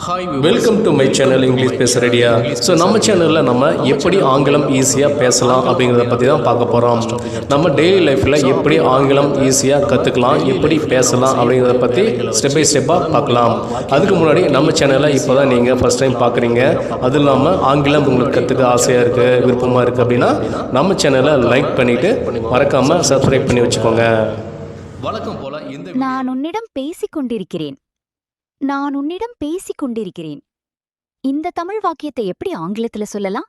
Hi welcome to my channel English பேச ரெடியா. So நம்ம சேனலில் நம்ம எப்படி ஆங்கிலம் ஈஸியாக பேசலாம் அப்படிங்கிறத பற்றி தான் பார்க்க போகிறோம். நம்ம டெய்லி லைஃப்பில் எப்படி ஆங்கிலம் ஈஸியாக கற்றுக்கலாம், எப்படி பேசலாம் அப்படிங்கிறத பற்றி ஸ்டெப் பை ஸ்டெப்பாக பார்க்கலாம். அதுக்கு முன்னாடி நம்ம சேனலை இப்போ தான் நீங்கள் ஃபஸ்ட் டைம் பார்க்குறீங்க, அது இல்லாமல் ஆங்கிலம் உங்களுக்கு கற்றுக்க ஆசையாக இருக்குது, விருப்பமாக இருக்குது அப்படின்னா நம்ம சேனலை லைக் பண்ணிவிட்டு மறக்காமல் சப்ஸ்கிரைப் பண்ணி வச்சுக்கோங்க. வழக்கம் போல் நான் உன்னிடம் பேசிக் கொண்டிருக்கிறேன். நான் உன்னிடம் பேசிக் கொண்டிருக்கிறேன். இந்த தமிழ் வாக்கியத்தை எப்படி ஆங்கிலத்துல சொல்லலாம்?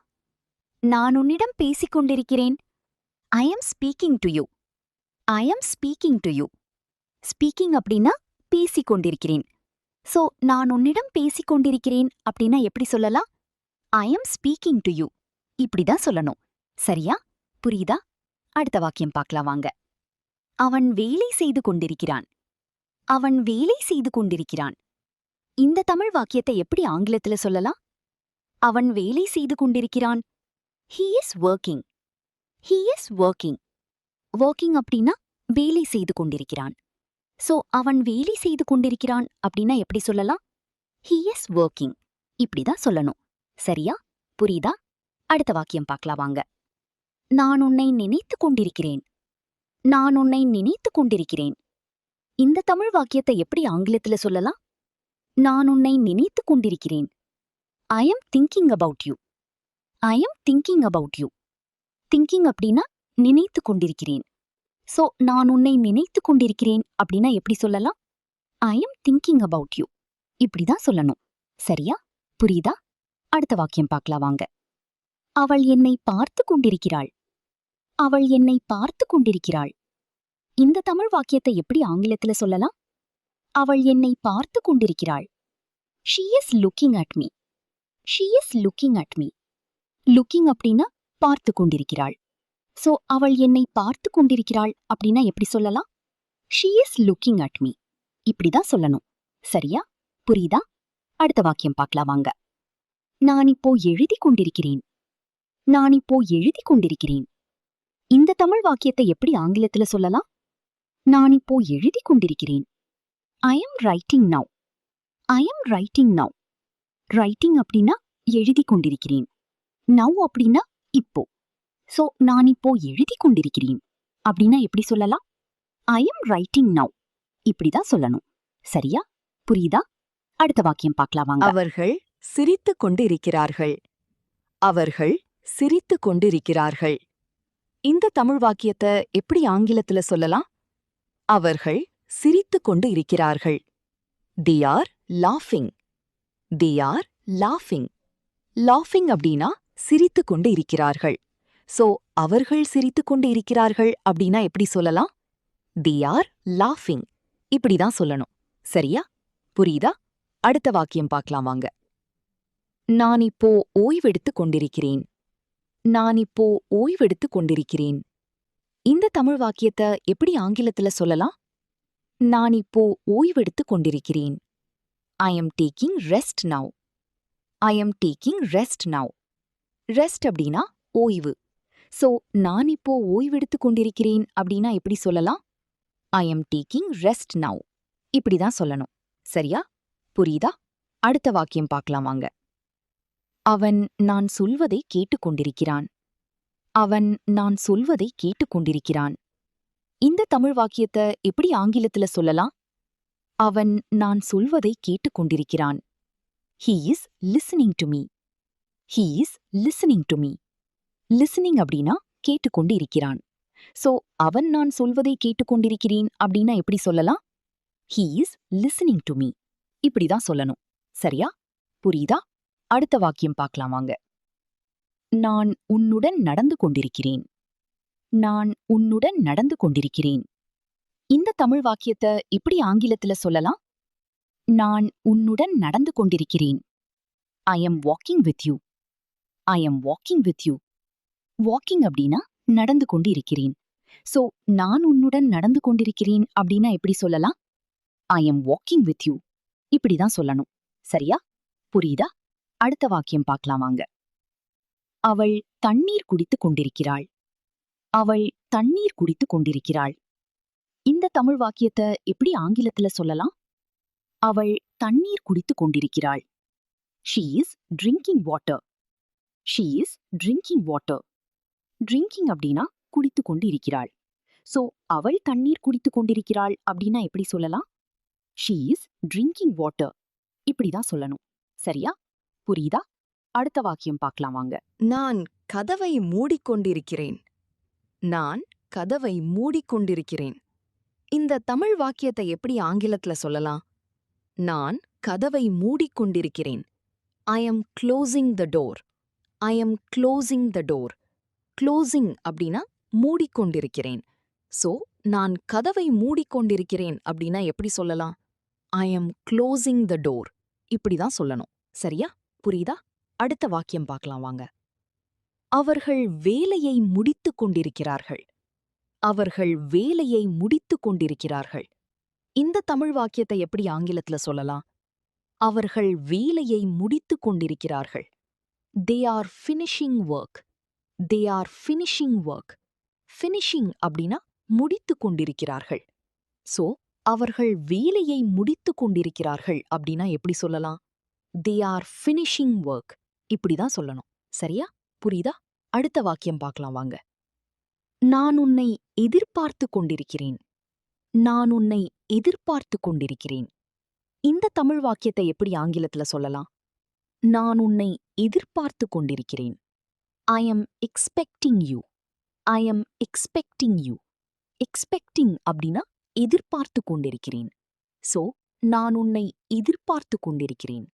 நான் உன்னிடம் பேசிக் கொண்டிருக்கிறேன். I am speaking to you. I am speaking to you. Speaking அப்படின்னா பேசிக் கொண்டிருக்கிறேன். ஸோ நான் உன்னிடம் பேசிக் கொண்டிருக்கிறேன் அப்படின்னா எப்படி சொல்லலாம்? I M speaking to you. இப்படிதான் சொல்லணும். சரியா? புரியுதா? அடுத்த வாக்கியம் பார்க்கலாம் வாங்க. அவன் வேலை செய்து கொண்டிருக்கிறான். அவன் வேலை செய்து கொண்டிருக்கிறான். இந்த தமிழ் வாக்கியத்தை எப்படி ஆங்கிலத்துல சொல்லலாம்? அவன் வேலை செய்து கொண்டிருக்கிறான். He is working. He is working. Working அப்படின்னா வேலை செய்து கொண்டிருக்கிறான். சோ அவன் வேலை செய்து கொண்டிருக்கிறான் அப்படின்னா எப்படி சொல்லலாம்? He is working. இப்படிதான் சொல்லணும். சரியா? புரியுதா? அடுத்த வாக்கியம் பார்க்கலாம் வாங்க. நான் உன்னை நினைத்துக் கொண்டிருக்கிறேன். நான் உன்னை நினைத்துக் கொண்டிருக்கிறேன். இந்த தமிழ் வாக்கியத்தை எப்படி ஆங்கிலத்துல சொல்லலாம்? நான் உன்னை நினைத்துக் கொண்டிருக்கிறேன். I am thinking about you. I am thinking about you. Thinking அப்படின்னா நினைத்துக் கொண்டிருக்கிறேன். சோ நான் உன்னை நினைத்துக் கொண்டிருக்கிறேன் அப்படின்னா எப்படி சொல்லலாம்? I am thinking about you. இப்படிதான் சொல்லணும். சரியா? புரியுதா? அடுத்த வாக்கியம் பார்க்கலாம் வாங்க. அவள் என்னை பார்த்து கொண்டிருக்கிறாள். அவள் என்னை பார்த்து கொண்டிருக்கிறாள். இந்த தமிழ் வாக்கியத்தை எப்படி ஆங்கிலத்துல சொல்லலாம்? அவள் என்னை பார்த்து கொண்டிருக்கிறாள். She is looking at me. She is looking at me. Looking அப்படின்னா பார்த்து கொண்டிருக்கிறாள். சோ அவள் என்னை பார்த்து கொண்டிருக்கிறாள் அப்படின்னா எப்படி சொல்லலாம்? She is looking at me. இப்படிதான் சொல்லணும். சரியா? புரியுதா? அடுத்த வாக்கியம் பார்க்கலாம் வாங்க. நான் இப்போ எழுதி கொண்டிருக்கிறேன். நான் இப்போ எழுதி கொண்டிருக்கிறேன். இந்த தமிழ் வாக்கியத்தை எப்படி ஆங்கிலத்துல சொல்லலாம்? நான் இப்போ எழுதி கொண்டிருக்கிறேன். I am writing now. I am writing now. Writing அப்படின்னா எழுதி கொண்டிருக்கிறேன். நவ் அப்படின்னா இப்போ. சோ நான் இப்போ எழுதி கொண்டிருக்கிறேன் அப்படின்னா எப்படி சொல்லலாம்? I am writing now. இப்படிதான் சொல்லணும். சரியா? புரியுதா? அடுத்த வாக்கியம் பார்க்கலாம் வாங்க. அவர்கள் சிரித்துக் கொண்டிருக்கிறார்கள். அவர்கள் சிரித்துக் கொண்டிருக்கிறார்கள். இந்த தமிழ் வாக்கியத்தை எப்படி ஆங்கிலத்துல சொல்லலாம்? அவர்கள் சிரித்துக் கொண்டு இருக்கிறார்கள். They are laughing. They are laughing. Laughing அப்படின்னா சிரித்துக் கொண்டு இருக்கிறார்கள். சோ அவர்கள் சிரித்துக் கொண்டு இருக்கிறார்கள் அப்படின்னா எப்படி சொல்லலாம்? They are laughing. இப்படிதான் சொல்லணும். சரியா? புரியுதா? அடுத்த வாக்கியம் பார்க்கலாம் வாங்க. நான் இப்போ ஓய்வெடுத்துக் கொண்டிருக்கிறேன். நான் இப்போ ஓய்வெடுத்துக் கொண்டிருக்கிறேன். இந்த தமிழ் வாக்கியத்தை எப்படி ஆங்கிலத்துல சொல்லலாம்? நான் இப்போ ஓய்வெடுத்துக் கொண்டிருக்கிறேன். I am taking rest now. I am taking rest now. Rest அப்படின்னா ஓய்வு. சோ நான் இப்போ ஓய்வெடுத்துக் கொண்டிருக்கிறேன் அப்படின்னா எப்படி சொல்லலாம்? I am taking rest now. இப்படிதான் சொல்லணும். சரியா? புரியுதா? அடுத்த வாக்கியம் பார்க்கலாம் வாங்க. அவன் நான் சொல்வதை கேட்டுக்கொண்டிருக்கிறான். அவன் நான் சொல்வதை கேட்டுக்கொண்டிருக்கிறான். இந்த தமிழ் வாக்கியத்தை எப்படி ஆங்கிலத்துல சொல்லலாம்? அவன் நான் சொல்வதை கேட்டுக்கொண்டிருக்கிறான். He is listening to me. He is listening to me. Listening அப்படின்னா கேட்டுக்கொண்டு இருக்கிறான். சோ அவன் நான் சொல்வதை கேட்டுக்கொண்டிருக்கிறேன் அப்படின்னா எப்படி சொல்லலாம்? He is listening to me. இப்படிதான் சொல்லணும். சரியா? புரியுதா? அடுத்த வாக்கியம் பார்க்கலாம் வாங்க. நான் உன்னுடன் நடந்து கொண்டிருக்கிறேன். நான் உன்னுடன் நடந்து கொண்டிருக்கிறேன். இந்த தமிழ் வாக்கியத்தை எப்படி ஆங்கிலத்துல சொல்லலாம்? நான் உன்னுடன் நடந்து கொண்டிருக்கிறேன். I am walking with you. I am walking with you. Walking அப்படின்னா நடந்து கொண்டு இருக்கிறேன். சோ நான் உன்னுடன் நடந்து கொண்டிருக்கிறேன் அப்படின்னா எப்படி சொல்லலாம்? I M walking with you. இப்படிதான் சொல்லணும். சரியா? புரியுதா? அடுத்த வாக்கியம் பார்க்கலாம் வாங்க. அவள் தண்ணீர் குடித்துக் கொண்டிருக்கிறாள். அவள் தண்ணீர் குடித்துக் கொண்டிருக்கிறாள். இந்த தமிழ் வாக்கியத்தை எப்படி ஆங்கிலத்துல சொல்லலாம்? அவள் தண்ணீர் குடித்துக் கொண்டிருக்கிறாள். She is drinking water. She is drinking water. Drinking அப்படின்னா குடித்து கொண்டு இருக்கிறாள். சோ அவள் தண்ணீர் குடித்து கொண்டிருக்கிறாள் அப்படின்னா எப்படி சொல்லலாம்? She is drinking water. இப்படிதான் சொல்லணும். சரியா? புரியுதா? அடுத்த வாக்கியம் பார்க்கலாம் வாங்க. நான் கதவை மூடிக்கொண்டிருக்கிறேன். நான் கதவை மூடிக்கொண்டிருக்கிறேன். இந்த தமிழ் வாக்கியத்தை எப்படி ஆங்கிலத்துல சொல்லலாம்? நான் கதவை மூடிக்கொண்டிருக்கிறேன். I am closing the door. I am closing the door. Closing அப்படின்னா மூடிக்கொண்டிருக்கிறேன். சோ நான் கதவை மூடிக்கொண்டிருக்கிறேன் அப்படின்னா எப்படி சொல்லலாம்? I am closing the door. இப்படிதான் சொல்லணும். சரியா? புரியுதா? அடுத்த வாக்கியம் பார்க்கலாம் வாங்க. அவர்கள் வேலையை முடித்துக் கொண்டிருக்கிறார்கள். அவர்கள் வேலையை முடித்துக் கொண்டிருக்கிறார்கள். இந்த தமிழ் வாக்கியத்தை எப்படி ஆங்கிலத்துல சொல்லலாம்? அவர்கள் வேலையை முடித்துக் கொண்டிருக்கிறார்கள். They are finishing work. They are finishing work. Finishing அப்படின்னா முடித்துக் கொண்டிருக்கிறார்கள். சோ அவர்கள் வேலையை முடித்துக் கொண்டிருக்கிறார்கள் அப்படின்னா எப்படி சொல்லலாம்? They are finishing work. இப்படிதான் சொல்லணும். சரியா? புரியுதா? அடுத்த வாக்கியம் பார்க்கலாம் வாங்க. நான் உன்னை எதிர்பார்த்து கொண்டிருக்கிறேன். நான் உன்னை எதிர்பார்த்து கொண்டிருக்கிறேன். இந்த தமிழ் வாக்கியத்தை எப்படி ஆங்கிலத்துல சொல்லலாம்? நான் உன்னை எதிர்பார்த்து கொண்டிருக்கிறேன். I am expecting you. I am expecting you. Expecting அப்படின்னா எதிர்பார்த்து கொண்டிருக்கிறேன். சோ நான் உன்னை எதிர்பார்த்து கொண்டிருக்கிறேன்.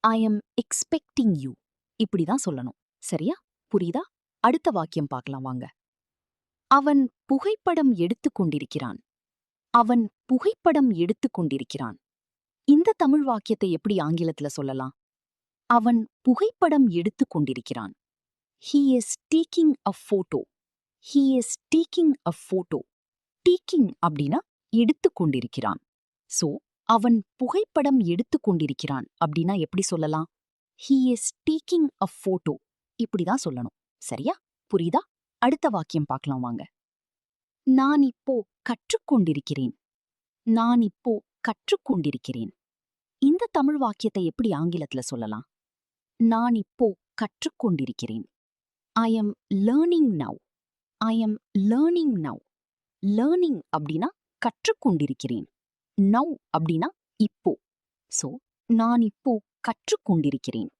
I am expecting you. இப்படிதான் சொல்லணும். சரியா? புரியுதா? அடுத்த வாக்கியம் பார்க்கலாம் வாங்க. அவன் புகைப்படம் எடுத்துக் கொண்டிருக்கிறான். அவன் புகைப்படம் எடுத்துக் கொண்டிருக்கிறான். இந்த தமிழ் வாக்கியத்தை எப்படி ஆங்கிலத்துல சொல்லலாம்? அவன் புகைப்படம் எடுத்துக் கொண்டிருக்கிறான். He is taking a photo. He is taking a photo. Taking அப்படின்னா எடுத்துக் கொண்டிருக்கிறான். சோ அவன் புகைப்படம் எடுத்துக் கொண்டிருக்கிறான் அப்படின்னா எப்படி சொல்லலாம்? He is taking a photo. இப்படிதான் சொல்லணும். சரியா? புரியுதா? அடுத்த வாக்கியம் பார்க்கலாம் வாங்க. நான் இப்போ கற்றுக்கொண்டிருக்கிறேன். நான் இப்போ கற்றுக்கொண்டிருக்கிறேன். இந்த தமிழ் வாக்கியத்தை எப்படி ஆங்கிலத்துல சொல்லலாம்? நான் இப்போ கற்றுக்கொண்டிருக்கிறேன். I am learning now. I am learning now. Learning அப்படின்னா கற்றுக்கொண்டிருக்கிறேன். நவ் அப்படின்னா இப்போ. சோ நான் இப்போ கற்றுக்கொண்டிருக்கிறேன்.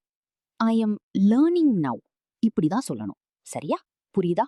I am learning now. இப்படிதான் சொல்லணும். சரியா? புரியுதா?